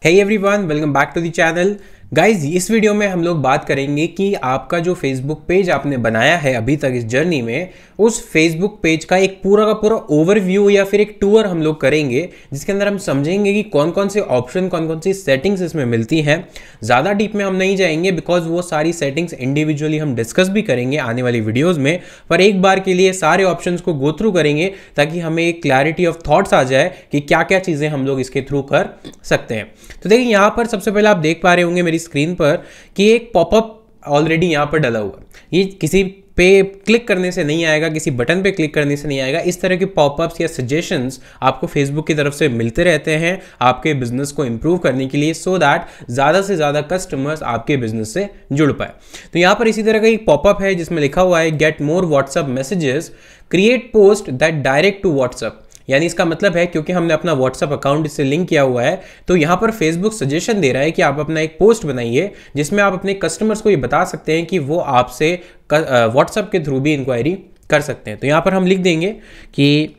Hey everyone, welcome back to the channel. Guys इस video में हम लोग बात करेंगे कि आपका जो फेसबुक पेज आपने बनाया है अभी तक इस जर्नी में, उस फेसबुक पेज का एक पूरा का पूरा ओवरव्यू या फिर एक टूर हम लोग करेंगे, जिसके अंदर हम समझेंगे कि कौन कौन से ऑप्शन, कौन कौन सी सेटिंग्स इसमें मिलती हैं। ज़्यादा डीप में हम नहीं जाएंगे बिकॉज वो सारी सेटिंग्स इंडिविजुअली हम डिस्कस भी करेंगे आने वाली वीडियोज़ में, पर एक बार के लिए सारे ऑप्शंस को गो थ्रू करेंगे ताकि हमें एक क्लैरिटी ऑफ थॉट्स आ जाए कि क्या क्या चीज़ें हम लोग इसके थ्रू कर सकते हैं। तो देखिए यहाँ पर सबसे पहले आप देख पा रहे होंगे मेरी स्क्रीन पर कि एक पॉपअप ऑलरेडी यहाँ पर डला हुआ है। ये किसी पे क्लिक करने से नहीं आएगा, किसी बटन पे क्लिक करने से नहीं आएगा। इस तरह के पॉपअप्स या सजेशंस आपको फेसबुक की तरफ से मिलते रहते हैं आपके बिजनेस को इंप्रूव करने के लिए, सो दैट ज़्यादा से ज़्यादा कस्टमर्स आपके बिजनेस से जुड़ पाए। तो यहाँ पर इसी तरह का एक पॉपअप है जिसमें लिखा हुआ है get more WhatsApp messages, create post that direct to WhatsApp. यानी इसका मतलब है क्योंकि हमने अपना व्हाट्सएप अकाउंट इससे लिंक किया हुआ है, तो यहाँ पर फेसबुक सजेशन दे रहा है कि आप अपना एक पोस्ट बनाइए जिसमें आप अपने कस्टमर्स को ये बता सकते हैं कि वो आपसे व्हाट्सएप के थ्रू भी इंक्वायरी कर सकते हैं। तो यहाँ पर हम लिख देंगे कि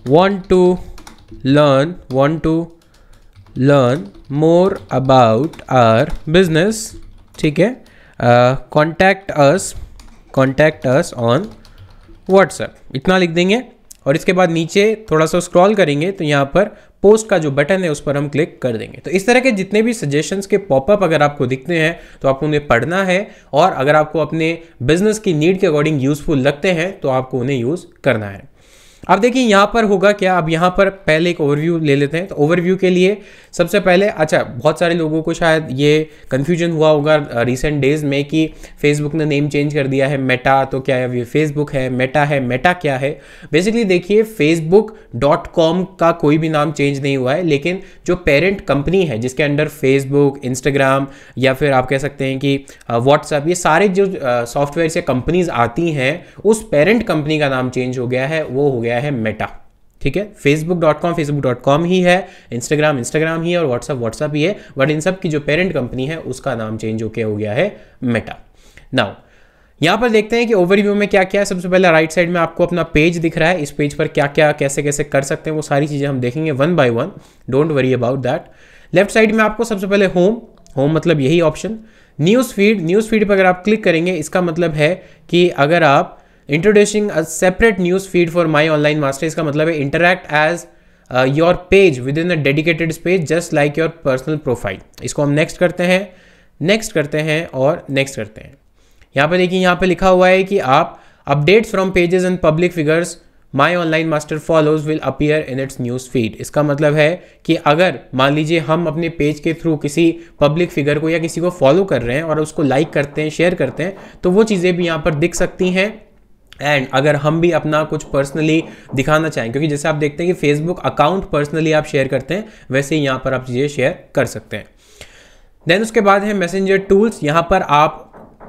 want to learn more about our business, ठीक है, contact us on WhatsApp, इतना लिख देंगे। और इसके बाद नीचे थोड़ा सा स्क्रॉल करेंगे तो यहाँ पर पोस्ट का जो बटन है उस पर हम क्लिक कर देंगे। तो इस तरह के जितने भी सजेशंस के पॉपअप अगर आपको दिखते हैं तो आपको उन्हें पढ़ना है, और अगर आपको अपने बिजनेस की नीड के अकॉर्डिंग यूजफुल लगते हैं तो आपको उन्हें यूज़ करना है। अब देखिए यहाँ पर होगा क्या, अब यहाँ पर पहले एक ओवरव्यू ले लेते हैं। तो ओवरव्यू के लिए सबसे पहले, अच्छा, बहुत सारे लोगों को शायद ये कन्फ्यूजन हुआ होगा रिसेंट डेज में कि फेसबुक ने नेम चेंज कर दिया है मेटा, तो क्या है ये फेसबुक है, मेटा क्या है। बेसिकली देखिए facebook.com का कोई भी नाम चेंज नहीं हुआ है, लेकिन जो पेरेंट कंपनी है जिसके अंडर फेसबुक, इंस्टाग्राम या फिर आप कह सकते हैं कि व्हाट्सएप, ये सारे जो सॉफ्टवेयर से कंपनीज आती हैं, उस पेरेंट कंपनी का नाम चेंज हो गया है, वो हो गया है मेटा। ठीक है, facebook.com ही है, इंस्टाग्राम ही है, और व्हाट्सएप ही है, बट इन सब की जो पेरेंट कंपनी है उसका नाम चेंज होके हो गया है मेटा। नाउ यहां पर देखते हैं कि ओवरव्यू में क्या क्या है। सबसे पहले राइट साइड में आपको अपना पेज दिख रहा है, इस पेज पर क्या क्या कैसे कैसे कर सकते हैं वो सारी चीजें हम देखेंगे one by one, don't worry about that. Left side में आपको सबसे पहले होम मतलब यही ऑप्शन, न्यूज फीड पर अगर आप क्लिक करेंगे, इसका मतलब है कि अगर आप introducing a separate news feed for my online master, इसका मतलब है interact as your page within a dedicated space just like your personal profile. इसको हम नेक्स्ट करते हैं और नेक्स्ट करते हैं। यहाँ पे देखिए, यहाँ पे लिखा हुआ है कि आप updates from pages and public figures my online master follows will appear in its news feed. इसका मतलब है कि अगर मान लीजिए हम अपने पेज के थ्रू किसी पब्लिक फिगर को या किसी को फॉलो कर रहे हैं और उसको लाइक करते हैं, शेयर करते हैं, तो वो चीज़ें भी यहाँ पर दिख सकती हैं। एंड अगर हम भी अपना कुछ पर्सनली दिखाना चाहें, क्योंकि जैसे आप देखते हैं कि फेसबुक अकाउंट पर्सनली आप शेयर करते हैं, वैसे ही यहाँ पर आप चीज़ें शेयर कर सकते हैं। देन उसके बाद है मैसेंजर टूल्स। यहाँ पर आप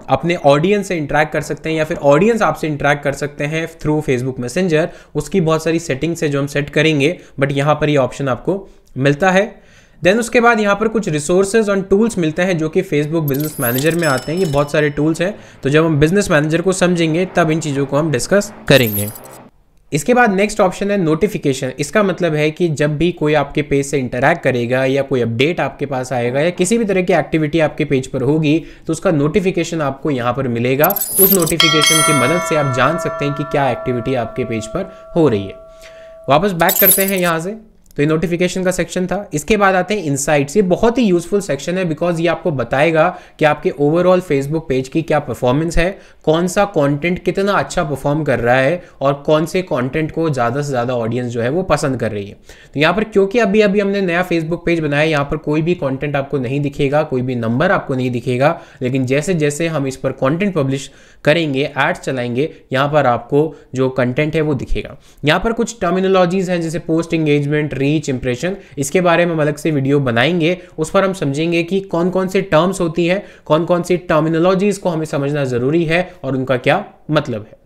अपने ऑडियंस से इंटरैक्ट कर सकते हैं या फिर ऑडियंस आपसे इंटरैक्ट कर सकते हैं थ्रू फेसबुक मैसेंजर। उसकी बहुत सारी सेटिंग्स है जो हम सेट करेंगे, बट यहाँ पर ये ऑप्शन आपको मिलता है। देन उसके बाद यहाँ पर कुछ रिसोर्सेज और टूल्स मिलते हैं जो कि फेसबुक बिजनेस मैनेजर में आते हैं। ये बहुत सारे टूल्स हैं, तो जब हम बिजनेस मैनेजर को समझेंगे तब इन चीज़ों को हम डिस्कस करेंगे। इसके बाद नेक्स्ट ऑप्शन है नोटिफिकेशन। इसका मतलब है कि जब भी कोई आपके पेज से इंटरैक्ट करेगा या कोई अपडेट आपके पास आएगा या किसी भी तरह की एक्टिविटी आपके पेज पर होगी, तो उसका नोटिफिकेशन आपको यहाँ पर मिलेगा। उस नोटिफिकेशन की मदद से आप जान सकते हैं कि क्या एक्टिविटी आपके पेज पर हो रही है। वापस बैक करते हैं यहाँ से, तो ये नोटिफिकेशन का सेक्शन था। इसके बाद आते हैं इनसाइट्स। ये बहुत ही यूजफुल सेक्शन है बिकॉज ये आपको बताएगा कि आपके ओवरऑल फेसबुक पेज की क्या परफॉर्मेंस है, कौन सा कंटेंट कितना अच्छा परफॉर्म कर रहा है और कौन से कंटेंट को ज़्यादा से ज़्यादा ऑडियंस जो है वो पसंद कर रही है। तो यहाँ पर क्योंकि अभी हमने नया फेसबुक पेज बनाया, यहाँ पर कोई भी कॉन्टेंट आपको नहीं दिखेगा, कोई भी नंबर आपको नहीं दिखेगा, लेकिन जैसे जैसे हम इस पर कॉन्टेंट पब्लिश करेंगे, एड्स चलाएंगे, यहाँ पर आपको जो कंटेंट है वो दिखेगा। यहाँ पर कुछ टर्मिनोलॉजीज हैं जैसे पोस्ट एंगेजमेंट, रीच, इंप्रेशन, इसके बारे में हम अलग से वीडियो बनाएंगे। उस पर हम समझेंगे कि कौन कौन से टर्म्स होती हैं, कौन कौन सी टर्मिनोलॉजीज को हमें समझना जरूरी है और उनका क्या मतलब है।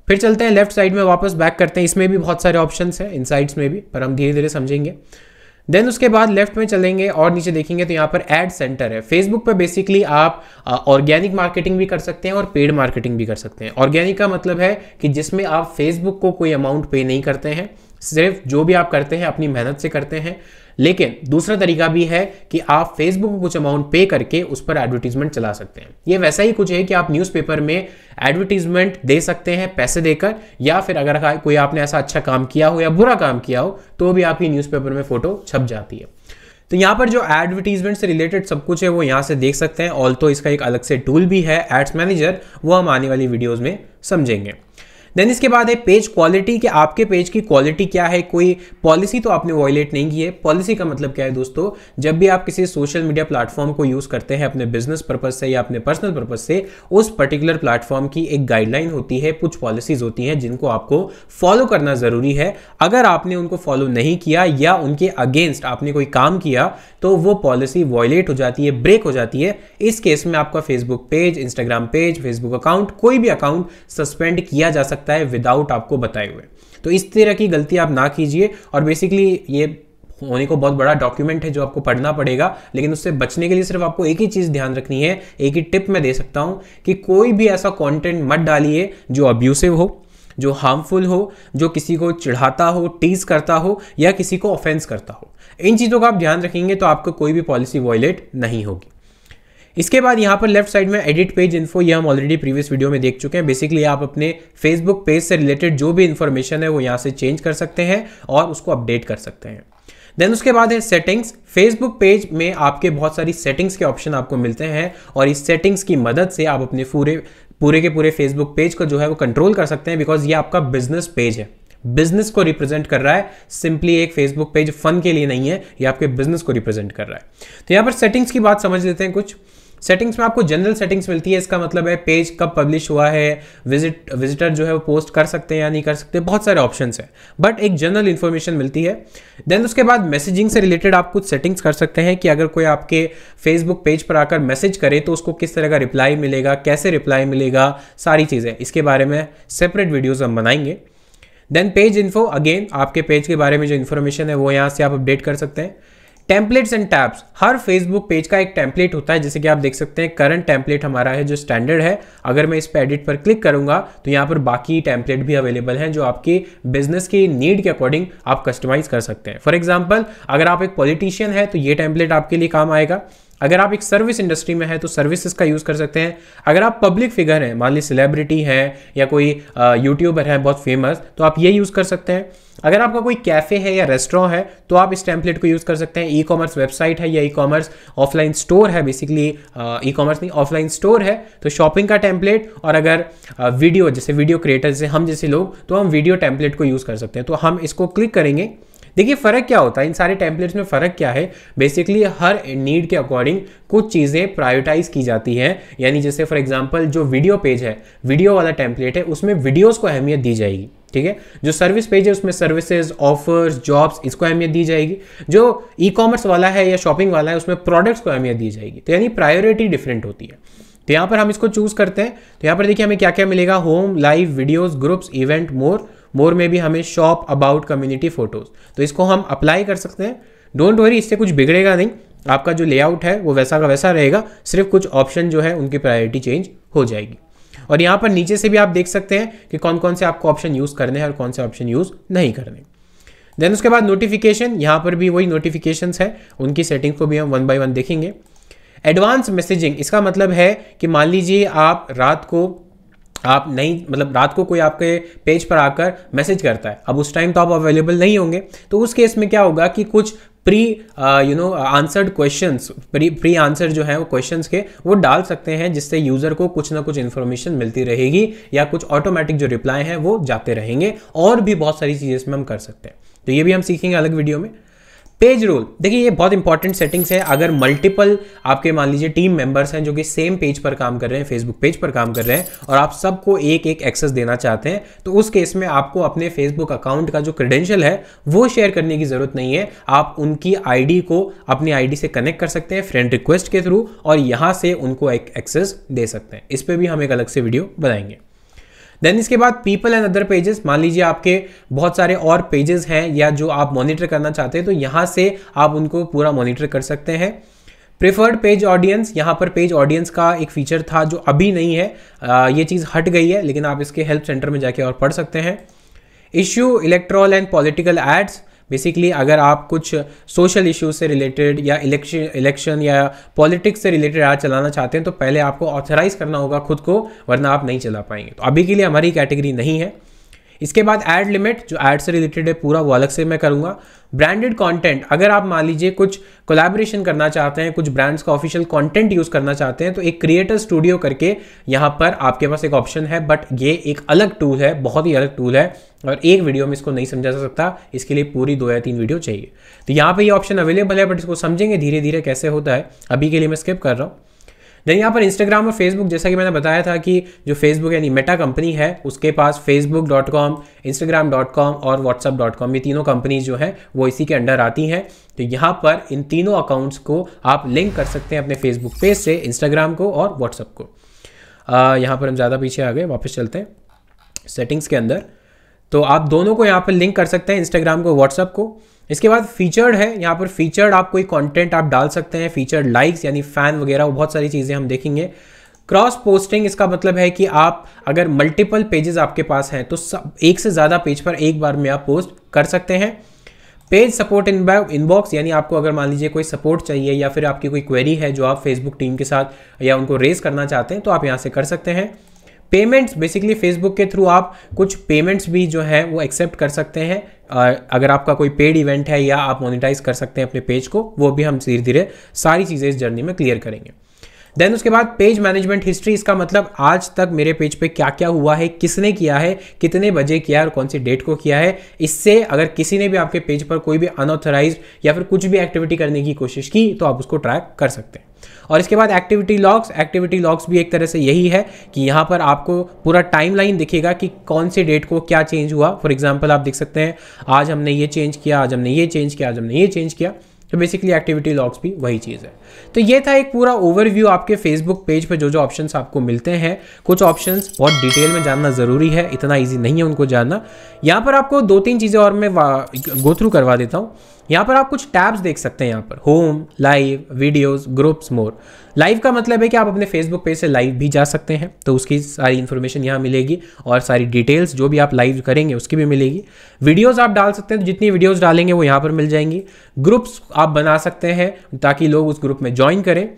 फिर चलते हैं लेफ्ट साइड में, वापस बैक करते हैं। इसमें भी बहुत सारे ऑप्शंस हैं, इनसाइट्स में भी, पर हम धीरे धीरे समझेंगे। देन उसके बाद लेफ्ट में चलेंगे और नीचे देखेंगे तो यहाँ पर एड सेंटर है। फेसबुक पर बेसिकली आप ऑर्गेनिक मार्केटिंग भी कर सकते हैं और पेड मार्केटिंग भी कर सकते हैं। ऑर्गेनिक का मतलब है कि जिसमें आप फेसबुक को कोई अमाउंट पे नहीं करते हैं, सिर्फ जो भी आप करते हैं अपनी मेहनत से करते हैं। लेकिन दूसरा तरीका भी है कि आप फेसबुक को कुछ अमाउंट पे करके उस पर एडवर्टीजमेंट चला सकते हैं। ये वैसा ही कुछ है कि आप न्यूज़पेपर में एडवर्टीजमेंट दे सकते हैं पैसे देकर, या फिर अगर कोई आपने ऐसा अच्छा काम किया हो या बुरा काम किया हो तो भी आपकी न्यूज़पेपर में फोटो छप जाती है। तो यहाँ पर जो एडवर्टीजमेंट से रिलेटेड सब कुछ है वो यहाँ से देख सकते हैं। ऑल्सो इसका एक अलग से टूल भी है एड्स मैनेजर, वो हम आने वाली वीडियोस में समझेंगे। देन इसके बाद है पेज क्वालिटी, कि आपके पेज की क्वालिटी क्या है। कोई पॉलिसी तो आपने वॉयलेट नहीं की है। पॉलिसी का मतलब क्या है दोस्तों, जब भी आप किसी सोशल मीडिया प्लेटफॉर्म को यूज करते हैं अपने बिजनेस पर्पज से या अपने पर्सनल पर्पज से, उस पर्टिकुलर प्लेटफॉर्म की एक गाइडलाइन होती है, कुछ पॉलिसीज होती हैं जिनको आपको फॉलो करना जरूरी है। अगर आपने उनको फॉलो नहीं किया या उनके अगेंस्ट आपने कोई काम किया तो वो पॉलिसी वॉयलेट हो जाती है, ब्रेक हो जाती है। इस केस में आपका Facebook page, Instagram page, Facebook account, कोई भी अकाउंट सस्पेंड किया जा सकता है विदाउट आपको बताए हुए। तो इस तरह की गलती आप ना कीजिए। और बेसिकली ये होने को बहुत बड़ा डॉक्यूमेंट है जो आपको पढ़ना पड़ेगा, लेकिन उससे बचने के लिए सिर्फ आपको एक ही चीज ध्यान रखनी है, एक ही टिप मैं दे सकता हूं कि कोई भी ऐसा कंटेंट मत डालिए जो अब्यूसिव हो, जो हार्मफुल हो, जो किसी को चिढ़ाता हो, टीज करता हो या किसी को ऑफेंस करता हो। इन चीजों का आप ध्यान रखेंगे तो आपको कोई भी पॉलिसी वॉयलेट नहीं होगी। इसके बाद यहाँ पर लेफ्ट साइड में एडिट पेज इन्फो, ये हम ऑलरेडी प्रीवियस वीडियो में देख चुके हैं। बेसिकली आप अपने फेसबुक पेज से रिलेटेड जो भी इंफॉर्मेशन है वो यहाँ से चेंज कर सकते हैं और उसको अपडेट कर सकते हैं। देन उसके बाद है सेटिंग्स। फेसबुक पेज में आपके बहुत सारी सेटिंग्स के ऑप्शन आपको मिलते हैं और इस सेटिंग्स की मदद से आप अपने पूरे के पूरे फेसबुक पेज को जो है वो कंट्रोल कर सकते हैं, बिकॉज ये आपका बिजनेस पेज है, बिजनेस को रिप्रेजेंट कर रहा है। सिंपली एक फेसबुक पेज फन के लिए नहीं है, ये आपके बिजनेस को रिप्रेजेंट कर रहा है। तो यहाँ पर सेटिंग्स की बात समझ लेते हैं। कुछ सेटिंग्स में आपको जनरल सेटिंग्स मिलती है। इसका मतलब है पेज कब पब्लिश हुआ है, विजिटर जो है वो पोस्ट कर सकते हैं या नहीं कर सकते, बहुत सारे ऑप्शंस हैं, बट एक जनरल इंफॉर्मेशन मिलती है। देन उसके बाद मैसेजिंग से रिलेटेड आप कुछ सेटिंग्स कर सकते हैं कि अगर कोई आपके फेसबुक पेज पर आकर मैसेज करे तो उसको किस तरह का रिप्लाई मिलेगा, कैसे रिप्लाई मिलेगा, सारी चीज़ें इसके बारे में सेपरेट वीडियोज़ हम बनाएंगे। देन पेज इन्फो, अगेन आपके पेज के बारे में जो इन्फॉर्मेशन है वो यहाँ से आप अपडेट कर सकते हैं। Templates and tabs, her Facebook page का एक टेम्पलेट होता है, जैसे कि आप देख सकते हैं करंट टेम्पलेट हमारा है जो स्टैंडर्ड है। अगर मैं इस पर एडिट पर क्लिक करूंगा तो यहाँ पर बाकी टेम्पलेट भी अवेलेबल हैं जो आपके बिजनेस की नीड के अकॉर्डिंग आप कस्टमाइज कर सकते हैं। फॉर एग्जाम्पल, अगर आप एक पॉलिटिशियन है तो ये टेम्पलेट आपके लिए काम आएगा। अगर आप एक सर्विस इंडस्ट्री में है तो सर्विसेज का यूज़ कर सकते हैं। अगर आप पब्लिक फिगर हैं, मान ली सेलिब्रिटी है या कोई यूट्यूबर है बहुत फेमस, तो आप ये यूज़ कर सकते हैं। अगर आपका कोई कैफ़े है या रेस्टोरेंट है तो आप इस टेम्पलेट को यूज़ कर सकते हैं। ई कॉमर्स वेबसाइट है या ई कॉमर्स ऑफलाइन स्टोर है, बेसिकली ई कॉमर्स नहीं ऑफलाइन स्टोर है, तो शॉपिंग का टेम्पलेट। और अगर वीडियो, जैसे वीडियो क्रिएटर जैसे हम जैसे लोग, तो हम वीडियो टेम्पलेट को यूज़ कर सकते हैं। तो हम इसको क्लिक करेंगे। देखिए फ़र्क क्या होता है इन सारे टेम्पलेट्स में, फ़र्क क्या है, बेसिकली हर नीड के अकॉर्डिंग कुछ चीज़ें प्रायोरिटाइज की जाती हैं। यानी जैसे फॉर एग्जांपल जो वीडियो पेज है, वीडियो वाला टेम्पलेट है, उसमें वीडियोस को अहमियत दी जाएगी, ठीक है। जो सर्विस पेज है उसमें सर्विसेज, ऑफर्स, जॉब्स, इसको अहमियत दी जाएगी। जो ई कॉमर्स वाला है या शॉपिंग वाला है उसमें प्रोडक्ट्स को अहमियत दी जाएगी। तो यानी प्रायोरिटी डिफरेंट होती है। तो यहाँ पर हम इसको चूज करते हैं। तो यहाँ पर देखिए हमें क्या क्या मिलेगा, home, live, videos, groups, event, more में भी हमें शॉप, अबाउट, कम्युनिटी, फोटोज। तो इसको हम अप्लाई कर सकते हैं। डोंट वरी, इससे कुछ बिगड़ेगा नहीं, आपका जो लेआउट है वो वैसा का वैसा रहेगा, सिर्फ कुछ ऑप्शन जो है उनकी प्रायोरिटी चेंज हो जाएगी। और यहाँ पर नीचे से भी आप देख सकते हैं कि कौन कौन से आपको ऑप्शन यूज़ करने हैं और कौन से ऑप्शन यूज़ नहीं करने। देन उसके बाद नोटिफिकेशन, यहाँ पर भी वही नोटिफिकेशंस है, उनकी सेटिंग को भी हम 1 बाय 1 देखेंगे। एडवांस मैसेजिंग, इसका मतलब है कि मान लीजिए आप रात को कोई आपके पेज पर आकर मैसेज करता है, अब उस टाइम तो आप अवेलेबल नहीं होंगे, तो उस केस में क्या होगा कि कुछ आंसर्ड क्वेश्चंस, प्री आंसर जो है वो क्वेश्चंस के वो डाल सकते हैं, जिससे यूजर को कुछ ना कुछ इन्फॉर्मेशन मिलती रहेगी या कुछ ऑटोमेटिक जो रिप्लाई हैं वो जाते रहेंगे। और भी बहुत सारी चीज़ें इसमें हम कर सकते हैं, तो ये भी हम सीखेंगे अलग वीडियो में। पेज रूल, देखिए ये बहुत इंपॉर्टेंट सेटिंग्स है। अगर मल्टीपल आपके मान लीजिए टीम मेंबर्स हैं जो कि सेम पेज पर काम कर रहे हैं, फेसबुक पेज पर काम कर रहे हैं, और आप सबको एक एक एक्सेस देना चाहते हैं, तो उस केस में आपको अपने फेसबुक अकाउंट का जो क्रेडेंशियल है वो शेयर करने की जरूरत नहीं है। आप उनकी आईडी को अपनी आईडी से कनेक्ट कर सकते हैं फ्रेंड रिक्वेस्ट के थ्रू, और यहाँ से उनको एक एक्सेस दे सकते हैं। इस पर भी हम एक अलग से वीडियो बनाएंगे। देन इसके बाद पीपल एंड अदर पेजेस, मान लीजिए आपके बहुत सारे और पेजेस हैं या जो आप मॉनिटर करना चाहते हैं, तो यहाँ से आप उनको पूरा मॉनिटर कर सकते हैं। प्रेफर्ड पेज ऑडियंस, यहाँ पर पेज ऑडियंस का एक फीचर था जो अभी नहीं है, ये चीज़ हट गई है, लेकिन आप इसके हेल्प सेंटर में जाके और पढ़ सकते हैं। Issue, electoral and political ads, basically अगर आप कुछ सोशल इश्यूज से रिलेटेड या इलेक्शन या पॉलिटिक्स से रिलेटेड ऐड चलाना चाहते हैं तो पहले आपको ऑथराइज करना होगा खुद को, वरना आप नहीं चला पाएंगे। तो अभी के लिए हमारी कैटेगरी नहीं है। इसके बाद ऐड लिमिट, जो ऐड से रिलेटेड है पूरा वो अलग से मैं करूंगा। ब्रांडेड कंटेंट, अगर आप मान लीजिए कुछ कोलैबोरेशन करना चाहते हैं, कुछ ब्रांड्स का ऑफिशियल कंटेंट यूज करना चाहते हैं, तो एक क्रिएटर स्टूडियो करके यहाँ पर आपके पास एक ऑप्शन है, बट ये एक अलग टूल है, बहुत ही अलग टूल है और एक वीडियो में इसको नहीं समझा जा सकता, इसके लिए पूरी 2 या 3 वीडियो चाहिए। तो यहाँ पे ये ऑप्शन अवेलेबल है, बट इसको समझेंगे धीरे धीरे कैसे होता है, अभी के लिए मैं स्किप कर रहा हूँ। देन यहाँ पर इंस्टाग्राम और फेसबुक, जैसा कि मैंने बताया था कि जो फेसबुक यानी मेटा कंपनी है उसके पास facebook.com, instagram.com और whatsapp.com, ये तीनों कंपनीज जो हैं वो इसी के अंडर आती हैं। तो यहाँ पर इन तीनों अकाउंट्स को आप लिंक कर सकते हैं अपने फेसबुक पेज से, इंस्टाग्राम को और व्हाट्सअप को। यहाँ पर हम ज़्यादा पीछे आ गए, वापस चलते हैं सेटिंग्स के अंदर। तो आप दोनों को यहाँ पर लिंक कर सकते हैं, इंस्टाग्राम को, व्हाट्सअप को। इसके बाद फीचर्ड है, यहाँ पर फीचर्ड आप कोई कंटेंट आप डाल सकते हैं, फीचर्ड लाइक्स यानी फैन वगैरह, वो बहुत सारी चीज़ें हम देखेंगे। क्रॉस पोस्टिंग, इसका मतलब है कि आप अगर मल्टीपल पेजेस आपके पास हैं तो एक से ज़्यादा पेज पर एक बार में आप पोस्ट कर सकते हैं। पेज सपोर्ट इनबॉक्स, यानी आपको अगर मान लीजिए कोई सपोर्ट चाहिए या फिर आपकी कोई क्वेरी है जो आप फेसबुक टीम के साथ या उनको रेज करना चाहते हैं तो आप यहाँ से कर सकते हैं। पेमेंट्स, बेसिकली फेसबुक के थ्रू आप कुछ पेमेंट्स भी जो है वो एक्सेप्ट कर सकते हैं, अगर आपका कोई पेड इवेंट है या आप मोनेटाइज कर सकते हैं अपने पेज को, वो भी हम धीरे धीरे सारी चीज़ें इस जर्नी में क्लियर करेंगे। देन उसके बाद पेज मैनेजमेंट हिस्ट्री, इसका मतलब आज तक मेरे पेज पे क्या क्या हुआ है, किसने किया है, कितने बजे किया है और कौन सी डेट को किया है। इससे अगर किसी ने भी आपके पेज पर कोई भी अनऑथराइज्ड या फिर कुछ भी एक्टिविटी करने की कोशिश की तो आप उसको ट्रैक कर सकते हैं। और इसके बाद एक्टिविटी लॉग्स भी एक तरह से यही है कि यहाँ पर आपको पूरा टाइमलाइन दिखेगा कि कौन सी डेट को क्या चेंज हुआ। फॉर एग्जांपल आप देख सकते हैं आज हमने ये चेंज किया, आज हमने ये चेंज किया, आज हमने ये चेंज किया। तो बेसिकली एक्टिविटी लॉग्स भी वही चीज़ है। तो ये था एक पूरा ओवरव्यू आपके फेसबुक पेज पे जो ऑप्शंस आपको मिलते हैं। कुछ ऑप्शंस बहुत डिटेल में जानना ज़रूरी है, इतना ईजी नहीं है उनको जानना। यहाँ पर आपको 2-3 चीज़ें और मैं गो थ्रू करवा देता हूँ। यहाँ पर आप कुछ टैब्स देख सकते हैं, यहाँ पर होम, लाइव, वीडियोस, ग्रुप्स, मोर। लाइव का मतलब है कि आप अपने फेसबुक पेज से लाइव भी जा सकते हैं, तो उसकी सारी इन्फॉर्मेशन यहाँ मिलेगी और सारी डिटेल्स जो भी आप लाइव करेंगे उसकी भी मिलेगी। वीडियोस आप डाल सकते हैं, तो जितनी वीडियोस डालेंगे वो यहाँ पर मिल जाएंगी। ग्रुप्स आप बना सकते हैं ताकि लोग उस ग्रुप में ज्वाइन करें।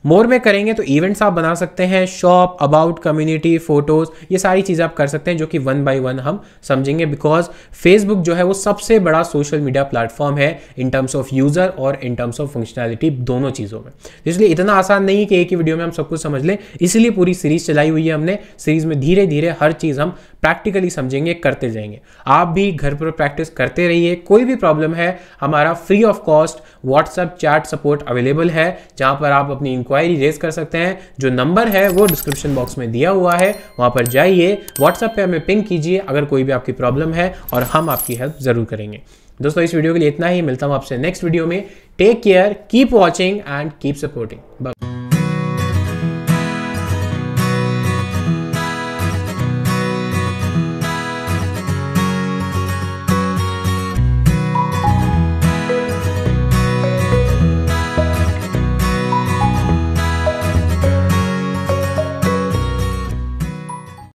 मोर में करेंगे तो इवेंट्स आप बना सकते हैं, शॉप, अबाउट, कम्युनिटी, फोटोज़, ये सारी चीज़ें आप कर सकते हैं जो कि 1 बाय 1 हम समझेंगे, बिकॉज फेसबुक जो है वो सबसे बड़ा सोशल मीडिया प्लेटफॉर्म है इन टर्म्स ऑफ यूज़र और इन टर्म्स ऑफ फंक्शनैलिटी, दोनों चीज़ों में। इसलिए इतना आसान नहीं है कि एक ही वीडियो में हम सब कुछ समझ लें, इसलिए पूरी सीरीज चलाई हुई है हमने। सीरीज में धीरे धीरे हर चीज़ हम प्रैक्टिकली समझेंगे, करते जाएंगे। आप भी घर पर प्रैक्टिस करते रहिए। कोई भी प्रॉब्लम है, हमारा free of cost WhatsApp chat support available है, जहां पर आप अपनी इंक्वायरी रेज कर सकते हैं। जो नंबर है वो डिस्क्रिप्शन बॉक्स में दिया हुआ है, वहां पर जाइए, व्हाट्सएप पे हमें पिंग कीजिए अगर कोई भी आपकी प्रॉब्लम है और हम आपकी हेल्प जरूर करेंगे। दोस्तों इस वीडियो के लिए इतना ही, मिलता हूं आपसे नेक्स्ट वीडियो में। Take care, keep watching and keep supporting. Bye.